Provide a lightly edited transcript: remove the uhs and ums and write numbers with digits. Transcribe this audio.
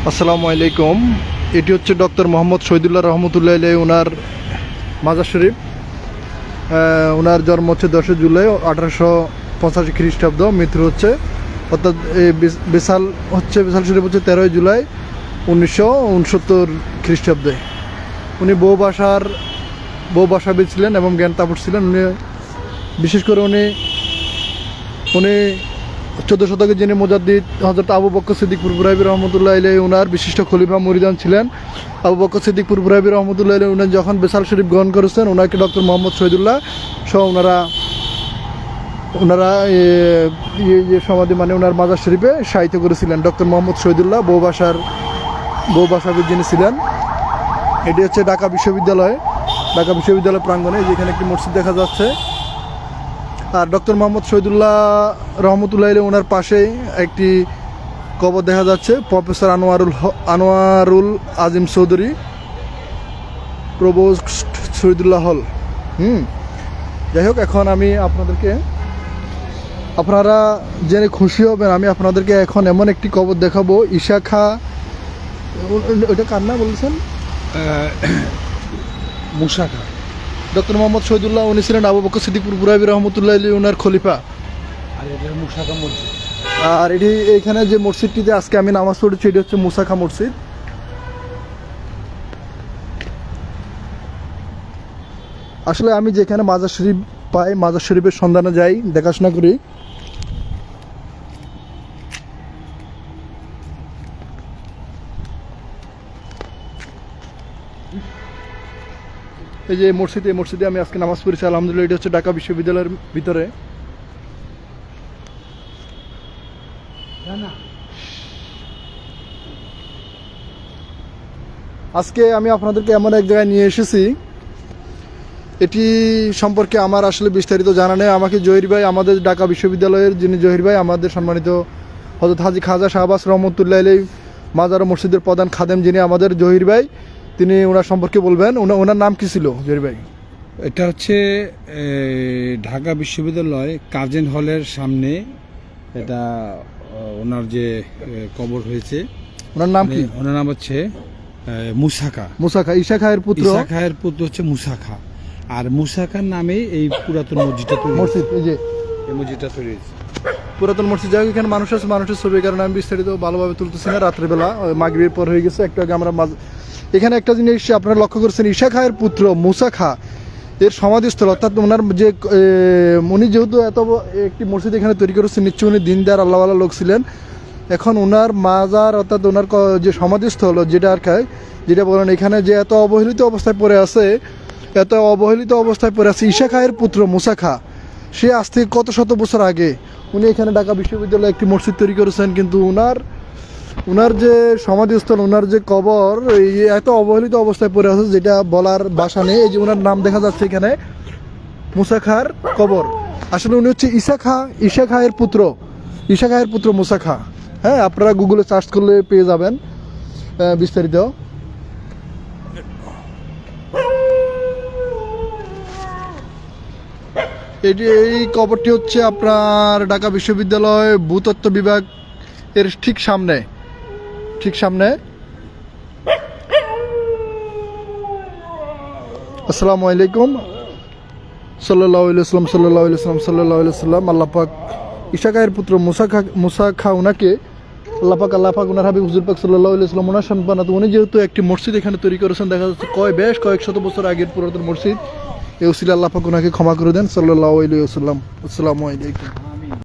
আসসালামু আলাইকুম। এটি হচ্ছে ডক্টর মোহাম্মদ শহীদুল্লাহ রহমতুল্লাহ আলাইহি ওনার মাজার শরীফ। ওনার জন্ম হচ্ছে 10 জুলাই 1885 খ্রিস্টাব্দ। মৃত্যু হচ্ছে অর্থাৎ বিশাল শরীফ হচ্ছে 13 জুলাই 1969 খ্রিস্টাব্দে। উনি বহু ভাষাবিদ ছিলেন এবং জ্ঞান তাপস ছিলেন। উনি বিশেষ করে উনি 14 শতকে যিনি মুজাদ্দিদ হযরত আবু বকর সিদ্দিক পুরপুরাইবি রহমতুল্লাহ আলাইহি ওনার বিশিষ্ট খলিফা মুরিদান ছিলেন। আবু বকর সিদ্দিক পুরপুরাইবি রহমতুল্লাহ আলাইহি উনি যখন বিশাল শরীফ গ্রহণ করেছেন, ওনাকে ডক্টর মোহাম্মদ শহীদুল্লাহ সহ ওনারা সমাধি মানে ওনার মাজার শরীফে শায়িত করেছিলেন। ডক্টর মোহাম্মদ শহীদুল্লাহ বহু ভাষাবিদ যিনি ছিলেন। এটি হচ্ছে ঢাকা বিশ্ববিদ্যালয় প্রাঙ্গণে, যেখানে একটি মসজিদ দেখা যাচ্ছে। আর ডক্টর মোহাম্মদ শহীদুল্লাহ রহমতুল্লাহ আলাইহি ওনার পাশেই একটি কবর দেখা যাচ্ছে, প্রফেসর আনোয়ারুল আজিম চৌধুরী প্রভোস্ট শহীদুল্লাহ হল। যাই হোক, এখন আমি আপনারা জেনে খুশি হবেন, আমি আপনাদেরকে এখন এমন একটি কবর দেখাবো। ঈশা খা, ওইটা কার না বলেছেন? মুসা খা। ডক্টর মোহাম্মদ শহীদুল্লাহ উনি ছিলেন আবু বকর সিদ্দিক পুরপুরাইবি রহমতুল্লাহ আলাইহি ওনার খলিফা। আর এটা মুসা খা মসজিদ। আর এখানে যে মসজিদটিতে আজকে আমি নামাজ পড়েছি, এটি হচ্ছে মুসা খা মসজিদ। আসলে আমি যেখানে মাজার শরীফ পাই, মাজার শরীফের সন্ধানে যাই, দেখাশোনা করি। এই যে মসজিদে আমি আজকে নামাজ পড়েছি আলহামদুলিল্লাহ। এটা হচ্ছে ঢাকা বিশ্ববিদ্যালয়ের ভিতরে। আজকে আমি আপনাদেরকে এমন এক জায়গায় নিয়ে এসেছি, এটি সম্পর্কে আমার আসলে বিস্তারিত জানা নেই। আমাকে জহির ভাই, আমাদের ঢাকা বিশ্ববিদ্যালয়ের যিনি জহির ভাই, আমাদের সম্মানিত হযরত হাজী খাজা শাহবাজ রহমতুল্লাহ আলাইহি মাজার ও মসজিদের প্রধান খাদেম যিনি আমাদের জহির ভাই, তিনি ওনার সম্পর্কে বলবেন। ওনার নাম কি ছিল জহির ভাই? এটা হচ্ছে ঢাকা বিশ্ববিদ্যালয় কাজেন হলের সামনে। এটা ওনার যে কবর হয়েছে, ওনার নাম কি? ওনার নাম হচ্ছে মুসা খা। ঈশা খায়ের পুত্র হচ্ছে মুসা খা। আর মুসা খার নামে এই পুরাতন মসজিদটা তৈরি হয়েছে। পুরাতন মসজিদ। যাই হোক, এখানে মানুষের ছবি, কারণে আমি বিস্তারিত ভালোভাবে তুলতেছি না। রাত্রেবেলা মাগরিবের পর হয়ে গেছে। একটু আগে আমরা এখানে একটা জিনিস আপনারা লক্ষ্য করছেন, ঈশা খায়ের পুত্র মুসা খা এর সমাধিস্থল, অর্থাৎ ওনার যে উনি যেহেতু একটি মসজিদ এখানে তৈরি করেছেন, নিশ্চয়ই উনি দিনদার আল্লাহওয়ালা লোক ছিলেন। এখন ওনার মাজার অর্থাৎ ওনার যে সমাধিস্থল যেটা বলেন, এখানে যে এত অবহেলিত অবস্থায় পড়ে আছে ঈশা খায়ের পুত্র মুসা খা, সে আজ থেকে কত শত বছর আগে উনি এখানে ঢাকা বিশ্ববিদ্যালয়ে একটি মসজিদ তৈরি করেছেন। কিন্তু ওনার যে সমাধিস্থল, ওনার যে কবর এত অবহেলিত অবস্থায় পড়ে আছে, যেটা বলার ভাষা নেই। এই যে ওনার নাম দেখা যাচ্ছে এখানে, মুসা খার কবর। আসলে উনি হচ্ছে ঈশা খায়ের পুত্র মুসা খা। হ্যাঁ, আপনারা গুগলে সার্চ করলে পেয়ে যাবেন বিস্তারিত। এই কবরটি হচ্ছে আপনার ঢাকা বিশ্ববিদ্যালয় ভূতত্ত্ব বিভাগ এর ঠিক সামনে। আসসালামু আলাইকুম। সাল্লাল্লাহু আলাইহি ওয়াসাল্লাম। আল্লাহ পাক ঈশা খায়ের পুত্র মুসা খা উনাকে আল্লাহ পাক উনার হাবিব হুজুর পাক সাল্লাল্লাহু আলাইহি ওয়াসাল্লাম ওনার সন্তান। উনি যেহেতু একটি মসজিদ এখানে তৈরি করেছেন, দেখা যাচ্ছে বেশ কয়েক শত বছর আগের পুরাতন মসজিদ। এই উসিলা আল্লাহ পাক উনাকে ক্ষমা করে দেন। সাল্লাল্লাহু আলাইহি ওয়াসাল্লাম। আসসালামু আলাইকুম।